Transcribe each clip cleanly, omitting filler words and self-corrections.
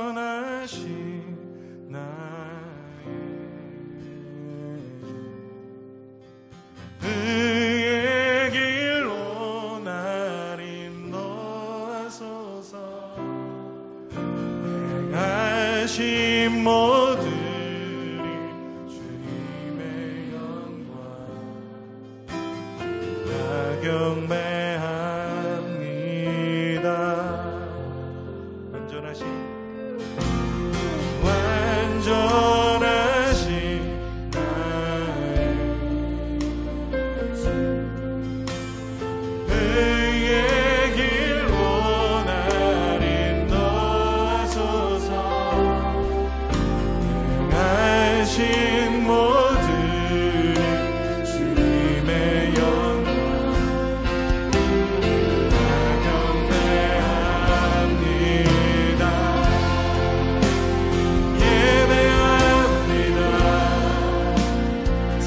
완전하신 나의 의의 길로 날 인도하소서. 행하신 모든 주님의 영광 다 경배합니다. 완전하신 나의 의의 길로 날 인도하소서. 행하신 모든 주님의 영광 다 경배합니다.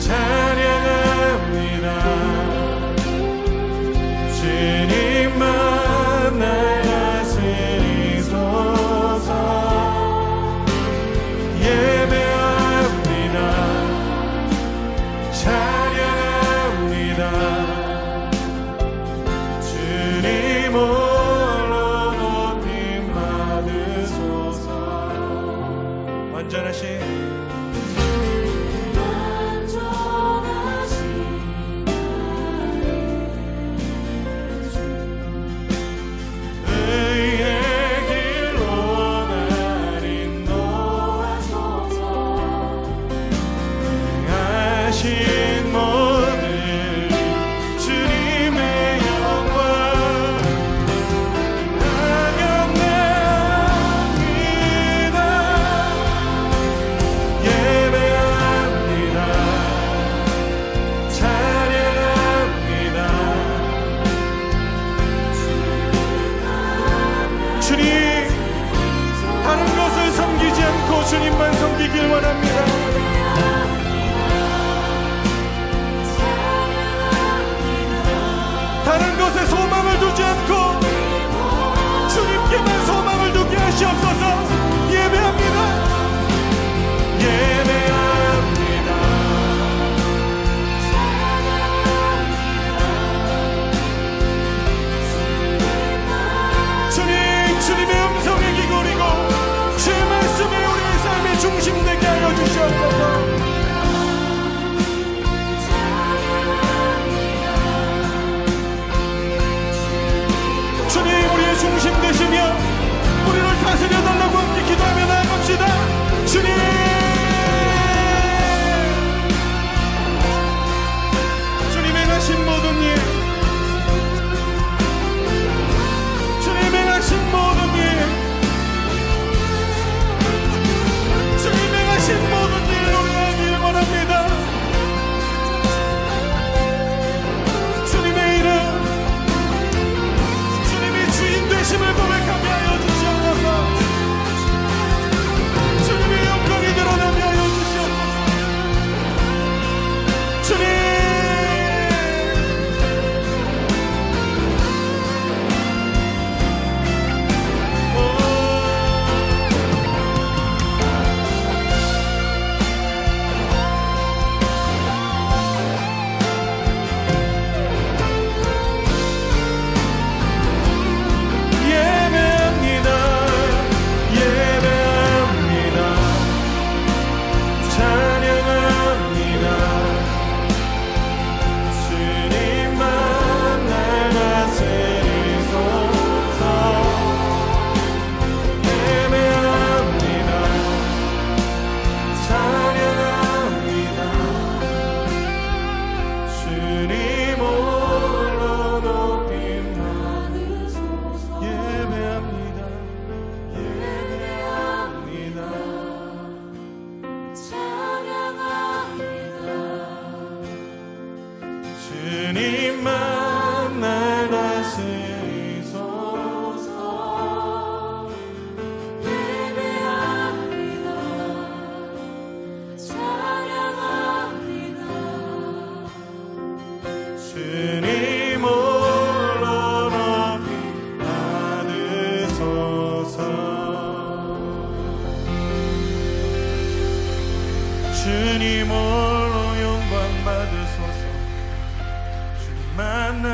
찬양합니다. 주님만 날 다스리소서. 예배합니다. 찬양합니다. 주님 홀로 높임 받으소서. 완전하신 주님만 섬기길 원합니다. 다른 것에 소망을 두지 않고 주님께만 소망을 두게 하시옵소서. 예배합니다. 예배합니다. 주님, 주님의 음성에 기울이고 주의 말씀에 우리의 삶의 중심 되게 하여 주시옵소서. 주님, 우리의 중심 되시며 우리를 다스려달라고 함께 기도하며 나아갑시다. 주님, 주님 행하신 모든 일, 주님 행하신 모든 일, 주님 행하신 모든 일 노래하길 원합니다. 주님의 이름, 주님이 주인 되심을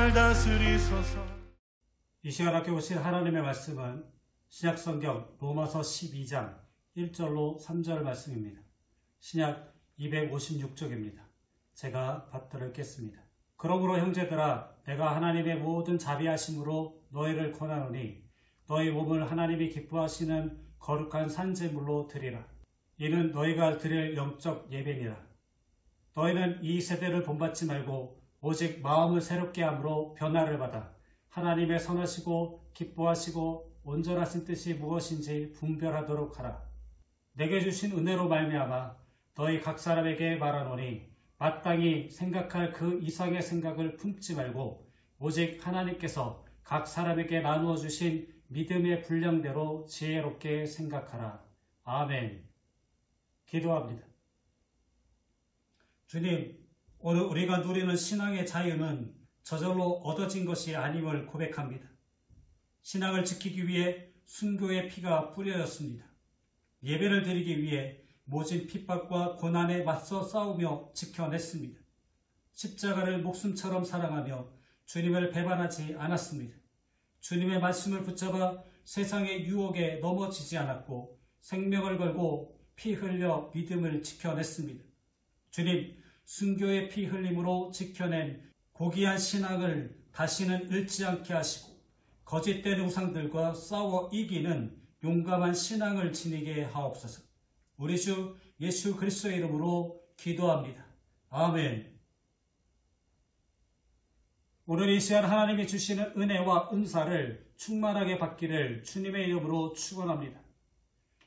날 다스리소서. 이 시간 함께 보실 하나님의 말씀은 신약성경 로마서 12장 1절로 3절 말씀입니다. 신약 256쪽입니다. 제가 받들어 읽겠습니다. 그러므로 형제들아, 내가 하나님의 모든 자비하심으로 너희를 권하노니 너희 몸을 하나님이 기뻐하시는 거룩한 산제물로 드리라. 이는 너희가 드릴 영적 예배니라. 너희는 이 세대를 본받지 말고 오직 마음을 새롭게 함으로 변화를 받아 하나님의 선하시고 기뻐하시고 온전하신 뜻이 무엇인지 분별하도록 하라. 내게 주신 은혜로 말미암아 너희 각 사람에게 말하노니 마땅히 생각할 그 이상의 생각을 품지 말고 오직 하나님께서 각 사람에게 나누어 주신 믿음의 분량대로 지혜롭게 생각하라. 아멘. 기도합니다. 주님, 오늘 우리가 누리는 신앙의 자유는 저절로 얻어진 것이 아님을 고백합니다. 신앙을 지키기 위해 순교의 피가 뿌려졌습니다. 예배를 드리기 위해 모진 핍박과 고난에 맞서 싸우며 지켜냈습니다. 십자가를 목숨처럼 사랑하며 주님을 배반하지 않았습니다. 주님의 말씀을 붙잡아 세상의 유혹에 넘어지지 않았고 생명을 걸고 피 흘려 믿음을 지켜냈습니다. 주님, 순교의 피 흘림으로 지켜낸 고귀한 신앙을 다시는 잃지 않게 하시고 거짓된 우상들과 싸워 이기는 용감한 신앙을 지니게 하옵소서. 우리 주 예수 그리스도의 이름으로 기도합니다. 아멘. 오늘 이 시간 하나님이 주시는 은혜와 은사를 충만하게 받기를 주님의 이름으로 축원합니다.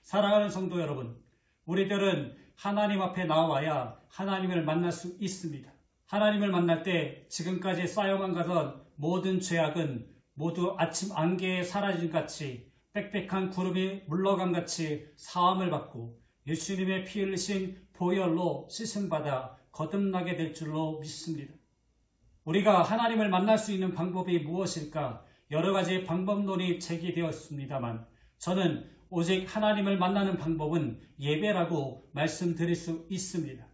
사랑하는 성도 여러분, 우리들은 하나님 앞에 나와야 하나님을 만날 수 있습니다. 하나님을 만날 때 지금까지 쌓여만 가던 모든 죄악은 모두 아침 안개에 사라진 같이 빽빽한 구름이 물러간 같이 사함을 받고 예수님의 피 흘리신 보혈로 씻음받아 거듭나게 될 줄로 믿습니다. 우리가 하나님을 만날 수 있는 방법이 무엇일까? 여러 가지 방법론이 제기되었습니다만 저는 오직 하나님을 만나는 방법은 예배라고 말씀드릴 수 있습니다.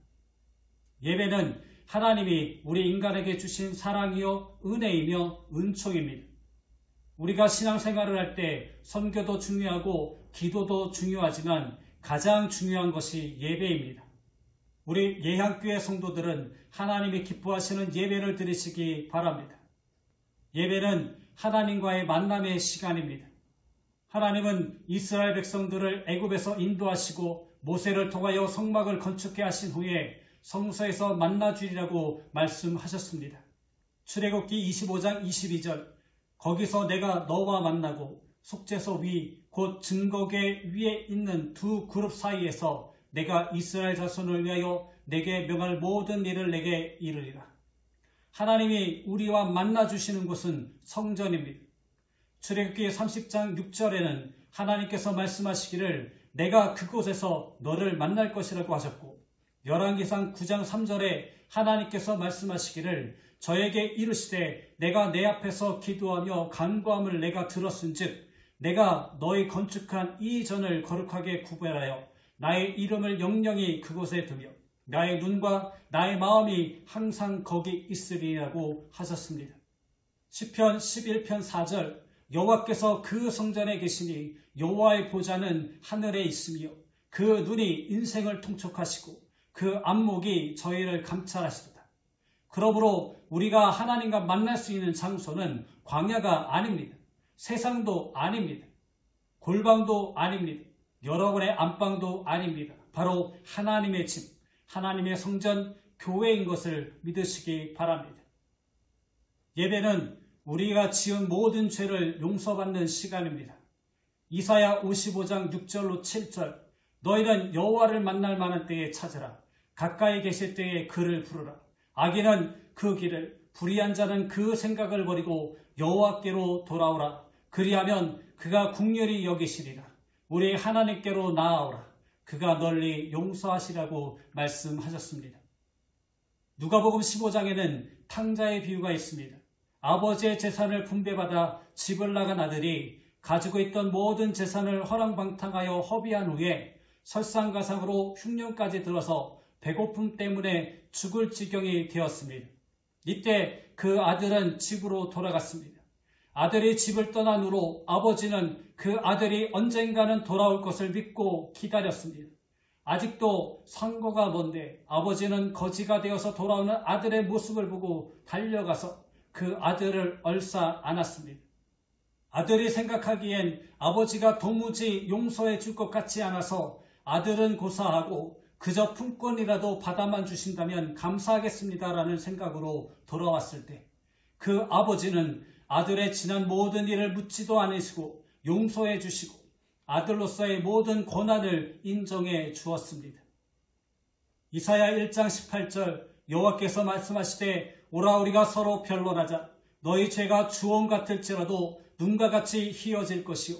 예배는 하나님이 우리 인간에게 주신 사랑이요 은혜이며 은총입니다. 우리가 신앙생활을 할 때 선교도 중요하고 기도도 중요하지만 가장 중요한 것이 예배입니다. 우리 예향교회 성도들은 하나님이 기뻐하시는 예배를 드리시기 바랍니다. 예배는 하나님과의 만남의 시간입니다. 하나님은 이스라엘 백성들을 애굽에서 인도하시고 모세를 통하여 성막을 건축해 하신 후에 성소에서 만나주리라고 말씀하셨습니다. 출애굽기 25장 22절, 거기서 내가 너와 만나고 속죄소 위 곧 증거궤 위에 있는 두 그룹 사이에서 내가 이스라엘 자손을 위하여 내게 명할 모든 일을 내게 이르리라. 하나님이 우리와 만나주시는 곳은 성전입니다. 출애굽기 30장 6절에는 하나님께서 말씀하시기를 내가 그곳에서 너를 만날 것이라고 하셨고, 열왕기상 9장 3절에 하나님께서 말씀하시기를 저에게 이르시되 내가 내 앞에서 기도하며 간구함을 내가 들었은즉 내가 너희 건축한 이 전을 거룩하게 구별하여 나의 이름을 영영히 그곳에 두며 나의 눈과 나의 마음이 항상 거기 있으리라고 하셨습니다. 시편 11편 4절, 여호와께서 그 성전에 계시니 여호와의 보좌는 하늘에 있으며 그 눈이 인생을 통촉하시고 그 안목이 저희를 감찰하시도다. 그러므로 우리가 하나님과 만날 수 있는 장소는 광야가 아닙니다. 세상도 아닙니다. 골방도 아닙니다. 여러분의 안방도 아닙니다. 바로 하나님의 집, 하나님의 성전, 교회인 것을 믿으시기 바랍니다. 예배는 우리가 지은 모든 죄를 용서받는 시간입니다. 이사야 55장 6절로 7절, 너희는 여호와를 만날 만한 때에 찾으라. 가까이 계실 때에 그를 부르라. 악인은 그 길을, 불의한 자는 그 생각을 버리고 여호와께로 돌아오라. 그리하면 그가 긍휼히 여기시리라. 우리 하나님께로 나아오라. 그가 널리 용서하시라고 말씀하셨습니다. 누가복음 15장에는 탕자의 비유가 있습니다. 아버지의 재산을 분배받아 집을 나간 아들이 가지고 있던 모든 재산을 허랑방탕하여 허비한 후에 설상가상으로 흉년까지 들어서 배고픔 때문에 죽을 지경이 되었습니다. 이때 그 아들은 집으로 돌아갔습니다. 아들이 집을 떠난 후로 아버지는 그 아들이 언젠가는 돌아올 것을 믿고 기다렸습니다. 아직도 상고가 먼데 아버지는 거지가 되어서 돌아오는 아들의 모습을 보고 달려가서 그 아들을 얼싸 안았습니다. 아들이 생각하기엔 아버지가 도무지 용서해 줄 것 같지 않아서 아들은 고사하고 그저 품권이라도 받아만 주신다면 감사하겠습니다라는 생각으로 돌아왔을 때 그 아버지는 아들의 지난 모든 일을 묻지도 않으시고 용서해 주시고 아들로서의 모든 권한을 인정해 주었습니다. 이사야 1장 18절 여호와께서 말씀하시되 오라 우리가 서로 변론하자. 너희 죄가 주홍 같을지라도 눈과 같이 희어질 것이요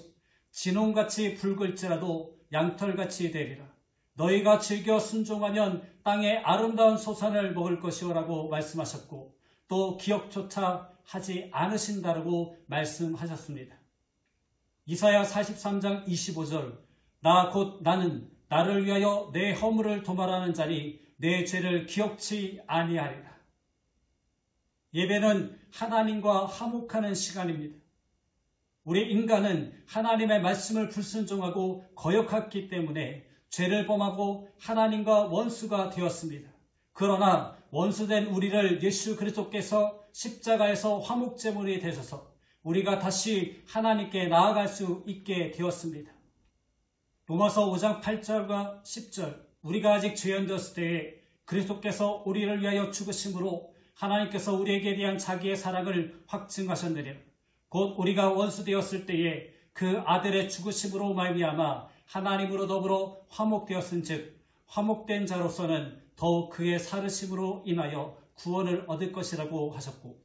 진홍같이 붉을지라도 양털같이 되리라. 너희가 즐겨 순종하면 땅의 아름다운 소산을 먹을 것이오라고 말씀하셨고 또 기억조차 하지 않으신다라고 말씀하셨습니다. 이사야 43장 25절 나 곧 나는 나를 위하여 내 허물을 도말하는 자니 내 죄를 기억치 아니하리라. 예배는 하나님과 화목하는 시간입니다. 우리 인간은 하나님의 말씀을 불순종하고 거역했기 때문에 죄를 범하고 하나님과 원수가 되었습니다. 그러나 원수된 우리를 예수 그리스도께서 십자가에서 화목제물이 되셔서 우리가 다시 하나님께 나아갈 수 있게 되었습니다. 로마서 5장 8절과 10절 우리가 아직 죄인되었을 때에 그리스도께서 우리를 위하여 죽으심으로 하나님께서 우리에게 대한 자기의 사랑을 확증하셨느니라. 곧 우리가 원수 되었을 때에 그 아들의 죽으심으로 말미암아 하나님으로 더불어 화목되었은즉 화목된 자로서는 더욱 그의 살으심으로 인하여 구원을 얻을 것이라고 하셨고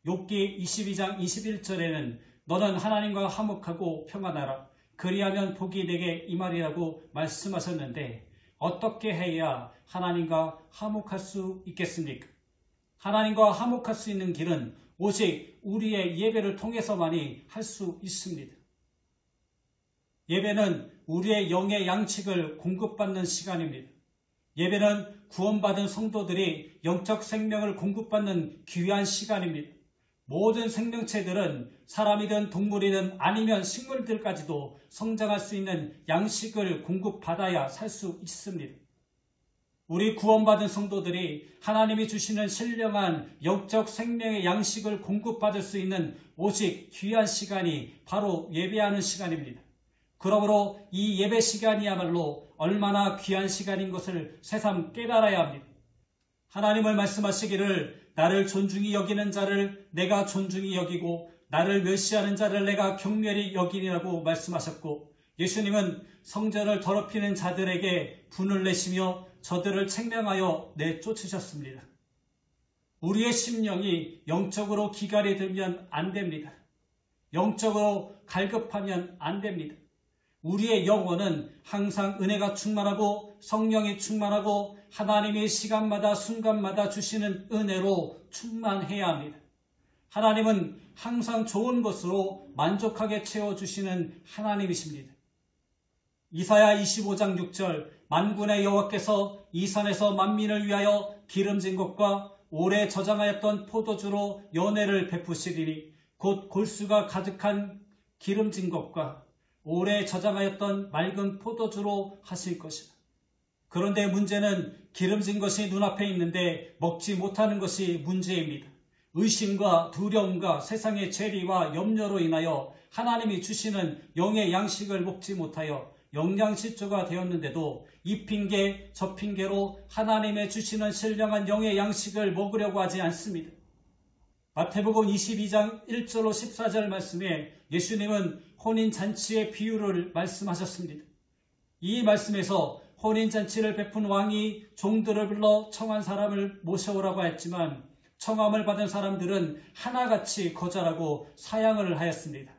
욥기 22장 21절에는 너는 하나님과 화목하고 평안하라. 그리하면 복이 내게 임하리라고 말씀하셨는데 어떻게 해야 하나님과 화목할 수 있겠습니까? 하나님과 화목할 수 있는 길은 오직 우리의 예배를 통해서만이 할 수 있습니다. 예배는 우리의 영의 양식을 공급받는 시간입니다. 예배는 구원받은 성도들이 영적 생명을 공급받는 귀한 시간입니다. 모든 생명체들은 사람이든 동물이든 아니면 식물들까지도 성장할 수 있는 양식을 공급받아야 살 수 있습니다. 우리 구원받은 성도들이 하나님이 주시는 신령한 영적 생명의 양식을 공급받을 수 있는 오직 귀한 시간이 바로 예배하는 시간입니다. 그러므로 이 예배 시간이야말로 얼마나 귀한 시간인 것을 새삼 깨달아야 합니다. 하나님을 말씀하시기를 나를 존중히 여기는 자를 내가 존중히 여기고 나를 멸시하는 자를 내가 경멸히 여기니라고 말씀하셨고 예수님은 성전을 더럽히는 자들에게 분을 내시며 저들을 책명하여 내쫓으셨습니다. 우리의 심령이 영적으로 기갈이 들면 안 됩니다. 영적으로 갈급하면 안 됩니다. 우리의 영혼은 항상 은혜가 충만하고 성령이 충만하고 하나님이 시간마다 순간마다 주시는 은혜로 충만해야 합니다. 하나님은 항상 좋은 것으로 만족하게 채워주시는 하나님이십니다. 이사야 25장 6절 만군의 여호와께서 이 산에서 만민을 위하여 기름진 것과 오래 저장하였던 포도주로 연회를 베푸시리니 곧 골수가 가득한 기름진 것과 오래 저장하였던 맑은 포도주로 하실 것이다. 그런데 문제는 기름진 것이 눈앞에 있는데 먹지 못하는 것이 문제입니다. 의심과 두려움과 세상의 죄리와 염려로 인하여 하나님이 주시는 영의 양식을 먹지 못하여 영양실조가 되었는데도 이 핑계 저 핑계로 하나님의 주시는 신령한 영의 양식을 먹으려고 하지 않습니다. 마태복음 22장 1절로 14절 말씀에 예수님은 혼인잔치의 비유를 말씀하셨습니다. 이 말씀에서 혼인잔치를 베푼 왕이 종들을 불러 청한 사람을 모셔오라고 했지만 청함을 받은 사람들은 하나같이 거절하고 사양을 하였습니다.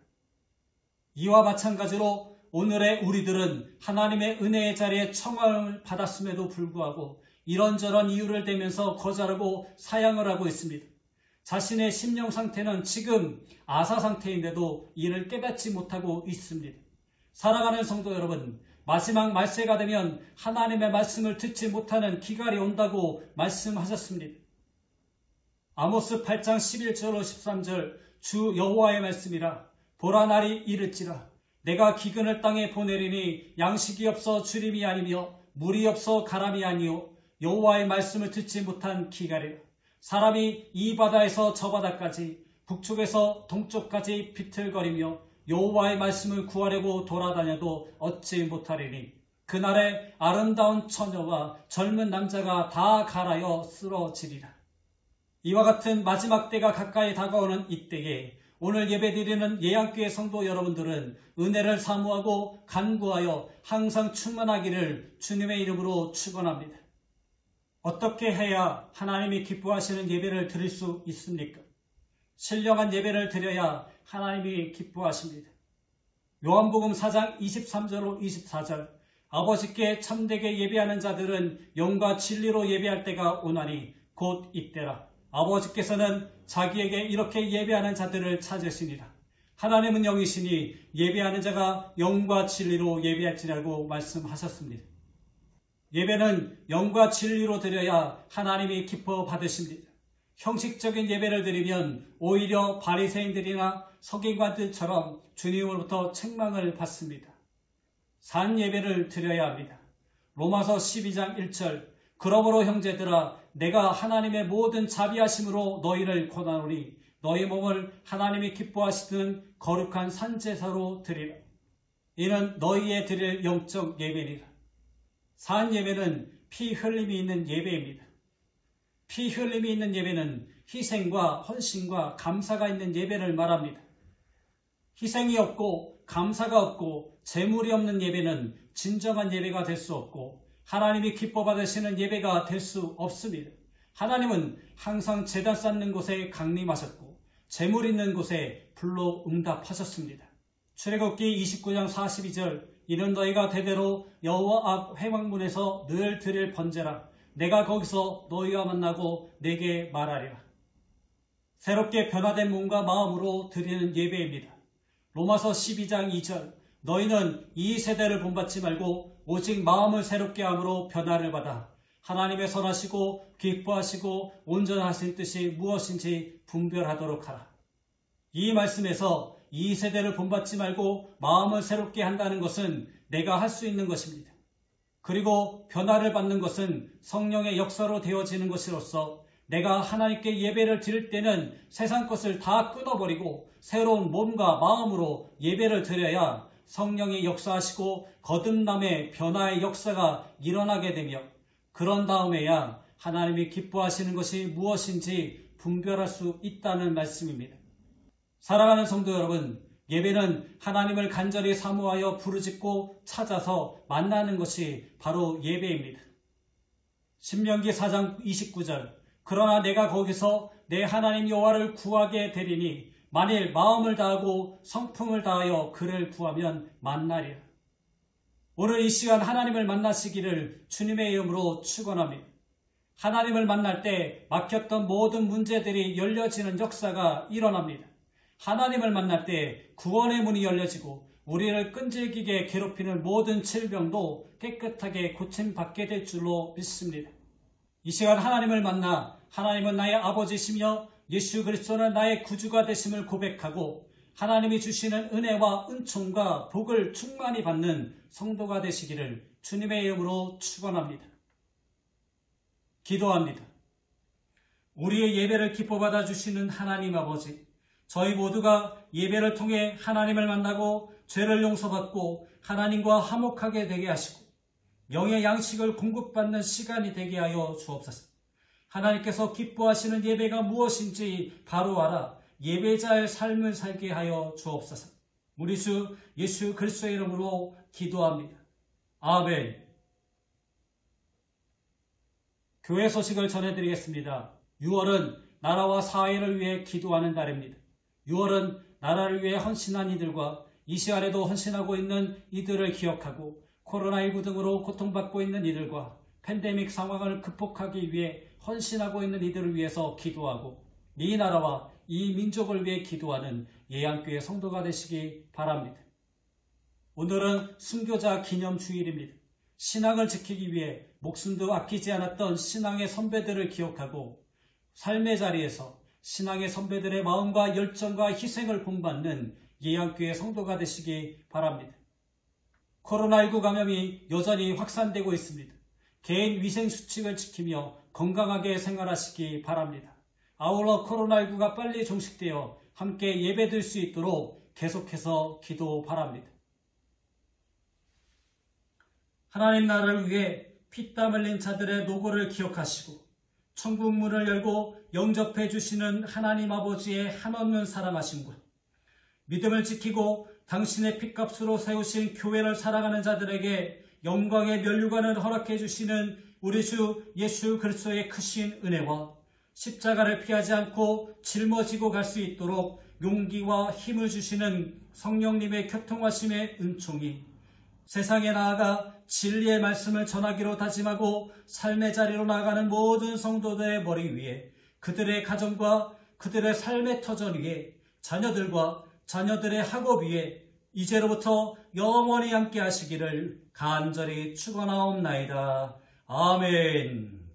이와 마찬가지로 오늘의 우리들은 하나님의 은혜의 자리에 청함을 받았음에도 불구하고 이런저런 이유를 대면서 거절하고 사양을 하고 있습니다. 자신의 심령 상태는 지금 아사 상태인데도 이를 깨닫지 못하고 있습니다. 사랑하는 성도 여러분, 마지막 말세가 되면 하나님의 말씀을 듣지 못하는 기갈이 온다고 말씀하셨습니다. 아모스 8장 11절로 13절 주 여호와의 말씀이라. 보라 날이 이르지라. 내가 기근을 땅에 보내리니 양식이 없어 주림이 아니며 물이 없어 가람이 아니요 여호와의 말씀을 듣지 못한 기갈이라. 사람이 이 바다에서 저 바다까지 북쪽에서 동쪽까지 비틀거리며 여호와의 말씀을 구하려고 돌아다녀도 얻지 못하리니 그날에 아름다운 처녀와 젊은 남자가 다 갈아여 쓰러지리라. 이와 같은 마지막 때가 가까이 다가오는 이때에 오늘 예배드리는 예양교회 성도 여러분들은 은혜를 사모하고 간구하여 항상 충만하기를 주님의 이름으로 축원합니다. 어떻게 해야 하나님이 기뻐하시는 예배를 드릴 수 있습니까? 신령한 예배를 드려야 하나님이 기뻐하십니다. 요한복음 4장 23절로 24절 아버지께 참되게 예배하는 자들은 영과 진리로 예배할 때가 오나니 곧 이때라. 아버지께서는 자기에게 이렇게 예배하는 자들을 찾으시니라. 하나님은 영이시니 예배하는 자가 영과 진리로 예배할지라고 말씀하셨습니다. 예배는 영과 진리로 드려야 하나님이 기뻐 받으십니다. 형식적인 예배를 드리면 오히려 바리새인들이나 서기관들처럼 주님으로부터 책망을 받습니다. 산 예배를 드려야 합니다. 로마서 12장 1절 그러므로 형제들아 내가 하나님의 모든 자비하심으로 너희를 권하노니 너희 몸을 하나님이 기뻐하시는 거룩한 산제사로 드리라. 이는 너희의 드릴 영적 예배니라. 산 예배는 피 흘림이 있는 예배입니다. 피 흘림이 있는 예배는 희생과 헌신과 감사가 있는 예배를 말합니다. 희생이 없고 감사가 없고 재물이 없는 예배는 진정한 예배가 될 수 없고 하나님이 기뻐 받으시는 예배가 될 수 없습니다. 하나님은 항상 제단 쌓는 곳에 강림하셨고 재물 있는 곳에 불로 응답하셨습니다. 출애굽기 29장 42절 이는 너희가 대대로 여호와 앞 회막문에서 늘 드릴 번제라. 내가 거기서 너희와 만나고 내게 말하리라. 새롭게 변화된 몸과 마음으로 드리는 예배입니다. 로마서 12장 2절 너희는 이 세대를 본받지 말고 오직 마음을 새롭게 함으로 변화를 받아 하나님의 선하시고 기뻐하시고 온전하신 뜻이 무엇인지 분별하도록 하라. 이 말씀에서 이 세대를 본받지 말고 마음을 새롭게 한다는 것은 내가 할 수 있는 것입니다. 그리고 변화를 받는 것은 성령의 역사로 되어지는 것으로서 내가 하나님께 예배를 드릴 때는 세상 것을 다 끊어버리고 새로운 몸과 마음으로 예배를 드려야 성령이 역사하시고 거듭남의 변화의 역사가 일어나게 되며 그런 다음에야 하나님이 기뻐하시는 것이 무엇인지 분별할 수 있다는 말씀입니다. 사랑하는 성도 여러분, 예배는 하나님을 간절히 사모하여 부르짖고 찾아서 만나는 것이 바로 예배입니다. 신명기 4장 29절 그러나 내가 거기서 내 하나님 여호와를 구하게 되리니 만일 마음을 다하고 성품을 다하여 그를 구하면 만나리라. 오늘 이 시간 하나님을 만나시기를 주님의 이름으로 축원합니다. 하나님을 만날 때 막혔던 모든 문제들이 열려지는 역사가 일어납니다. 하나님을 만날 때 구원의 문이 열려지고 우리를 끈질기게 괴롭히는 모든 질병도 깨끗하게 고침받게 될 줄로 믿습니다. 이 시간 하나님을 만나 하나님은 나의 아버지시며 예수 그리스도는 나의 구주가 되심을 고백하고 하나님이 주시는 은혜와 은총과 복을 충만히 받는 성도가 되시기를 주님의 이름으로 축원합니다. 기도합니다. 우리의 예배를 기뻐받아 주시는 하나님 아버지, 저희 모두가 예배를 통해 하나님을 만나고 죄를 용서받고 하나님과 화목하게 되게 하시고 영의 양식을 공급받는 시간이 되게 하여 주옵소서. 하나님께서 기뻐하시는 예배가 무엇인지 바로 알아 예배자의 삶을 살게 하여 주옵소서. 우리 주 예수 그리스도의 이름으로 기도합니다. 아멘. 교회 소식을 전해드리겠습니다. 6월은 나라와 사회를 위해 기도하는 달입니다. 6월은 나라를 위해 헌신한 이들과 이 시간에도 헌신하고 있는 이들을 기억하고 코로나19 등으로 고통받고 있는 이들과 팬데믹 상황을 극복하기 위해 헌신하고 있는 이들을 위해서 기도하고 이 나라와 이 민족을 위해 기도하는 예양교회 성도가 되시기 바랍니다. 오늘은 순교자 기념주일입니다. 신앙을 지키기 위해 목숨도 아끼지 않았던 신앙의 선배들을 기억하고 삶의 자리에서 신앙의 선배들의 마음과 열정과 희생을 본받는 예양교회 성도가 되시기 바랍니다. 코로나19 감염이 여전히 확산되고 있습니다. 개인 위생수칙을 지키며 건강하게 생활하시기 바랍니다. 아울러 코로나19가 빨리 종식되어 함께 예배드릴 수 있도록 계속해서 기도 바랍니다. 하나님 나라를 위해 피땀 흘린 자들의 노고를 기억하시고 천국 문을 열고 영접해 주시는 하나님 아버지의 한없는 사랑하심과 믿음을 지키고 당신의 핏값으로 세우신 교회를 사랑하는 자들에게 영광의 면류관을 허락해 주시는 우리 주 예수 그리스도의 크신 은혜와 십자가를 피하지 않고 짊어지고 갈 수 있도록 용기와 힘을 주시는 성령님의 교통하심의 은총이 세상에 나아가 진리의 말씀을 전하기로 다짐하고 삶의 자리로 나아가는 모든 성도들의 머리 위에, 그들의 가정과 그들의 삶의 터전 위에, 자녀들과 자녀들의 학업 위에 이제로부터 영원히 함께 하시기를 간절히 축원하옵나이다. 아멘.